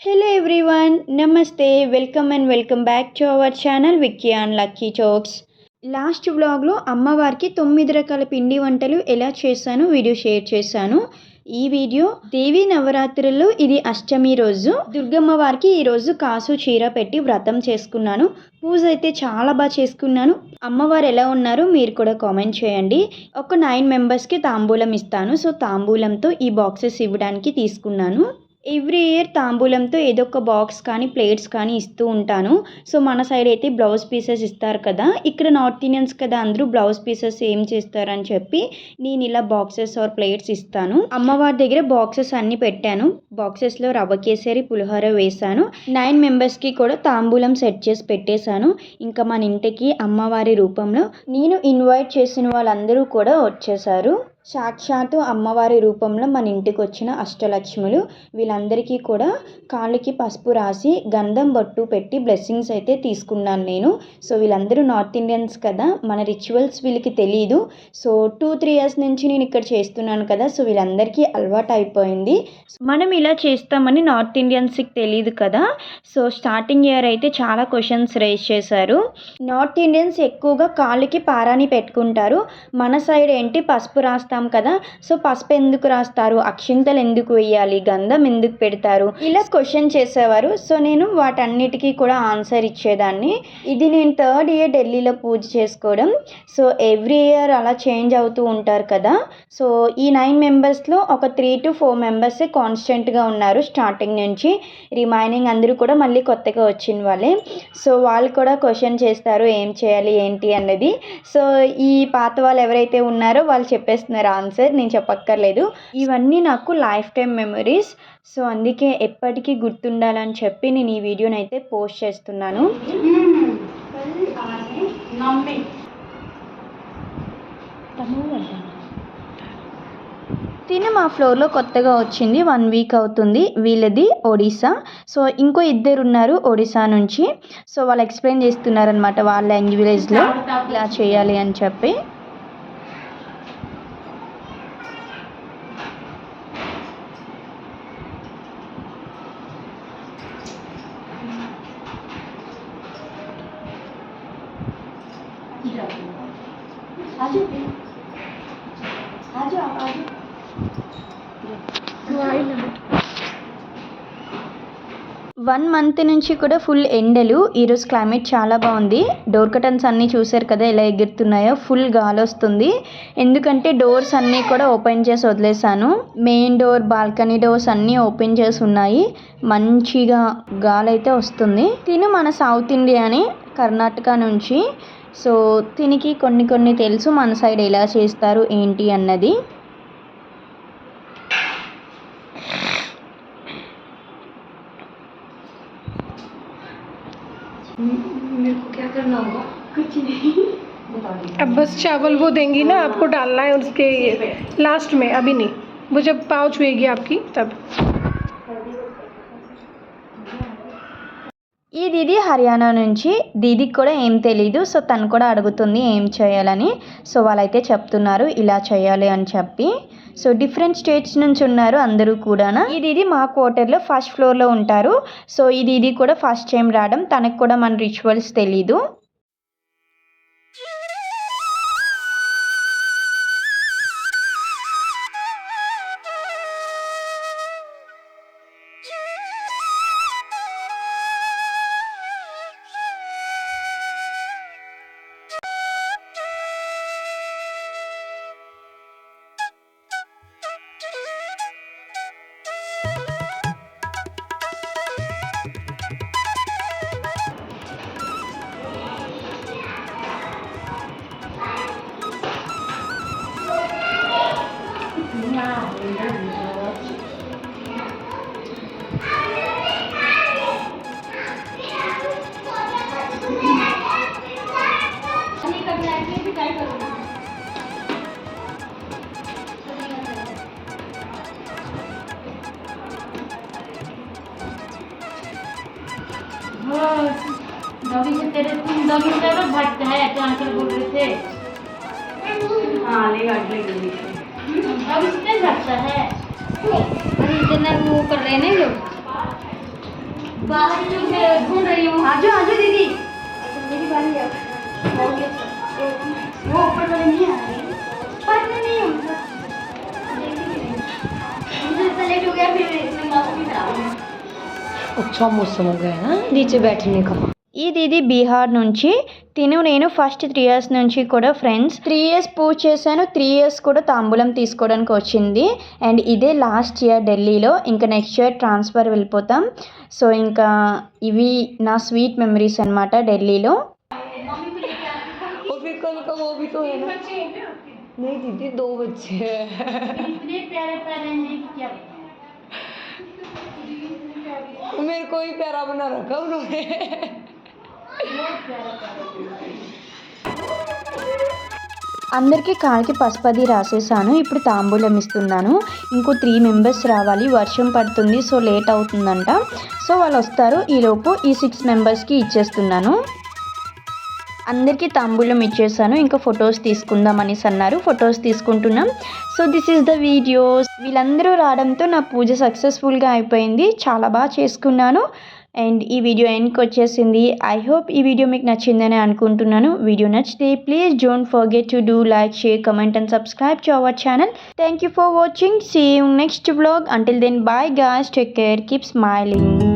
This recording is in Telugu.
Hello everyone, Namaste, welcome and welcome back to our channel Vicky and Lucky Talks. Last వ్లాగ్లో అమ్మవారికి 9 రకాల పిండి వంటలు ఎలా చేశానో వీడియో షేర్ చేశాను. ఈ వీడియో దేవీ నవరాత్రుల్లో ఇది అష్టమి రోజు. దుర్గమ్మ వారికి ఈరోజు కాసు చీర పెట్టి వ్రతం చేసుకున్నాను. పూజ అయితే చాలా బాగా చేసుకున్నాను. అమ్మవారు ఎలా ఉన్నారో మీరు కూడా కామెంట్ చేయండి. ఒక 9 మెంబర్స్కి తాంబూలం ఇస్తాను. సో తాంబూలంతో ఈ బాక్సెస్ ఇవ్వడానికి తీసుకున్నాను. ఎవ్రీ ఇయర్ తాంబూలంతో ఏదో ఒక బాక్స్ కానీ ప్లేట్స్ కానీ ఇస్తూ ఉంటాను. సో మన సైడ్ అయితే బ్లౌజ్ పీసెస్ ఇస్తారు కదా, ఇక్కడ నార్త్ ఇండియన్స్ కదా అందరూ బ్లౌజ్ పీసెస్ ఏం చేస్తారని చెప్పి నేను ఇలా బాక్సెస్ ఆర్ ప్లేట్స్ ఇస్తాను. అమ్మవారి దగ్గర బాక్సెస్ అన్నీ పెట్టాను. బాక్సెస్లో రవ్వ కేసరి పులిహోర వేశాను. 9 మెంబర్స్కి కూడా తాంబూలం సెట్ చేసి పెట్టేశాను. ఇంకా మన ఇంటికి అమ్మవారి రూపంలో నేను ఇన్వైట్ చేసిన వాళ్ళందరూ కూడా వచ్చేసారు. సాక్షాత్తు అమ్మవారి రూపంలో మన ఇంటికి వచ్చిన అష్టలక్ష్ములు వీళ్ళందరికీ కూడా కాళ్ళకి పసుపు రాసి గంధం బొట్టు పెట్టి బ్లెస్సింగ్స్ అయితే తీసుకున్నాను నేను. సో వీళ్ళందరూ నార్త్ ఇండియన్స్ కదా, మన రిచువల్స్ వీళ్ళకి తెలియదు. సో 2-3 ఇయర్స్ నుంచి నేను ఇక్కడ చేస్తున్నాను కదా, సో వీళ్ళందరికీ అలవాటు అయిపోయింది. మనం ఇలా చేస్తామని నార్త్ ఇండియన్స్కి తెలియదు కదా. సో స్టార్టింగ్ ఇయర్ అయితే చాలా క్వశ్చన్స్ రేజ్ చేశారు. నార్త్ ఇండియన్స్ ఎక్కువగా కాళ్ళకి పారాని పెట్టుకుంటారు. మన సైడ్ ఏంటి పసుపు రాస్తాం కదా, సో పసుపు ఎందుకు రాస్తారు, అక్షింతలు ఎందుకు వేయాలి, గంధం ఎందుకు పెడతారు, ఇలా క్వశ్చన్ చేసేవారు. సో నేను వాటన్నిటికీ కూడా ఆన్సర్ ఇచ్చేదాన్ని. ఇది నేను 3rd ఇయర్ ఢిల్లీలో పూజ చేసుకోవడం. సో ఎవ్రీ ఇయర్ అలా చేంజ్ అవుతూ ఉంటారు కదా. సో ఈ 9 మెంబర్స్లో ఒక 3 to 4 మెంబర్స్ కాన్స్టెంట్గా ఉన్నారు స్టార్టింగ్ నుంచి. రిమైనింగ్ అందరూ కూడా మళ్ళీ కొత్తగా వచ్చిన వాళ్ళే. సో వాళ్ళు కూడా క్వశ్చన్ చేస్తారు ఏం చేయాలి ఏంటి అన్నది. సో ఈ పాత వాళ్ళు ఎవరైతే ఉన్నారో వాళ్ళు చెప్పేస్తున్నారు ఆన్సర్, నేను చెప్పక్కర్లేదు. ఇవన్నీ నాకు లైఫ్ టైం మెమరీస్. సో అందుకే ఎప్పటికీ గుర్తుండాలని చెప్పి నేను ఈ వీడియోని అయితే పోస్ట్ చేస్తున్నాను. తిను మా ఫ్లోర్లో కొత్తగా వచ్చింది, 1 వీక్ అవుతుంది. వీళ్ళది ఒడిస్సా. సో ఇంకో 2 ఉన్నారు ఒడిస్సా నుంచి. సో వాళ్ళు ఎక్స్ప్లెయిన్ చేస్తున్నారనమాట వాళ్ళ లాంగ్వేజ్లో ఇలా చేయాలి అని చెప్పి. వన్ మంత్ నుంచి కూడా ఫుల్ ఎండలు. ఈరోజు క్లైమేట్ చాలా బాగుంది. డోర్ కర్టన్స్ అన్నీ చూసారు కదా ఎలా ఎగురుతున్నాయో, ఫుల్ గాలి వస్తుంది. ఎందుకంటే డోర్స్ అన్నీ కూడా ఓపెన్ చేసి వదిలేసాను. మెయిన్ డోర్, బాల్కనీ డోర్స్ అన్నీ ఓపెన్ చేసి ఉన్నాయి. మంచిగా గాలి అయితే వస్తుంది. తిను మన సౌత్ ఇండియాని, కర్ణాటక నుంచి. సో తినికి కొన్ని తెలుసు మన సైడ్ ఎలా చేస్తారు ఏంటి అన్నది. मेरे को क्या करना होगा? कुछ नहीं, अब बस चावल वो देंगी ना, आपको डालना है उसके लास्ट में, अभी नहीं, वो जब पाँव छुएगी आपकी तब. ఈ దీది హర్యానా నుంచి. దీదికి కూడా ఏం తెలీదు. సో తను కూడా అడుగుతుంది ఏం చేయాలని. సో వాళ్ళైతే చెప్తున్నారు ఇలా చేయాలి అని చెప్పి. సో డిఫరెంట్ స్టేట్స్ నుంచి ఉన్నారు అందరూ కూడా. ఈ దీది మా క్వార్టర్లో ఫస్ట్ ఫ్లోర్లో ఉంటారు. సో ఈ దీది కూడా ఫస్ట్ టైం రావడం, తనకు కూడా మన రిచువల్స్ తెలీదు. दबी से भागता है अंकल बोल रहे थे। हाँ ले अब इससे भागता है। अरे इतना वो कर रहे हैं ना लोग। बाहर ही लोग ढूंढ रही हूँ। आजो आजो दीदी, मेरी बारी है। वो ऊपर वाले नहीं आ रहे, पता नहीं उनका मुझे इतना लेट हो गया, फिर इसमें मौसम भी खराब है। अच्छा मौसम हो गया ना नीचे बैठने का। ఈ దీది బీహార్ నుంచి. నేను ఫస్ట్ 3 ఇయర్స్ నుంచి కూడా ఫ్రెండ్స్. 3 ఇయర్స్ పూజ చేశాను, 3 ఇయర్స్ కూడా తాంబూలం తీసుకోవడానికి వచ్చింది. అండ్ ఇదే లాస్ట్ ఇయర్ ఢిల్లీలో. ఇంకా నెక్స్ట్ ఇయర్ ట్రాన్స్ఫర్ వెళ్ళిపోతాం. సో ఇంకా ఇవి నా స్వీట్ మెమరీస్ అనమాట ఢిల్లీలో. और फिर कल का वो भी तो है ना। नहीं दीदी 2 बच्चे हैं। इतने प्यारे प्यारे हैं कि क्या मेरे को ही प्यारा बना रखा उन्होंने। అందరికీ కాళ్ళకి పసుపది రాసేసాను. ఇప్పుడు తాంబూలం ఇస్తున్నాను. ఇంకో 3 మెంబర్స్ రావాలి, వర్షం పడుతుంది, సో లేట్ అవుతుందంట. సో వాళ్ళు వస్తారు, ఈలోపు ఈ 6 మెంబర్స్కి ఇచ్చేస్తున్నాను. అందరికీ తాంబూలం ఇచ్చేసాను. ఇంకా ఫొటోస్ తీసుకుందాం అనేసి అన్నారు, ఫొటోస్ తీసుకుంటున్నాం. So this is the videos. వీళ్ళందరూ రావడంతో నా పూజ సక్సెస్ఫుల్గా అయిపోయింది. చాలా బాగా చేసుకున్నాను. అండ్ ఈ వీడియో ఎండ్కి వచ్చేసింది. ఐ హోప్ ఈ వీడియో మీకు నచ్చిందని అనుకుంటున్నాను. వీడియో నచ్చితే please don't forget to do like, share, comment and subscribe to our channel. Thank you for watching. See you next vlog. Until then bye guys, take care, keep smiling.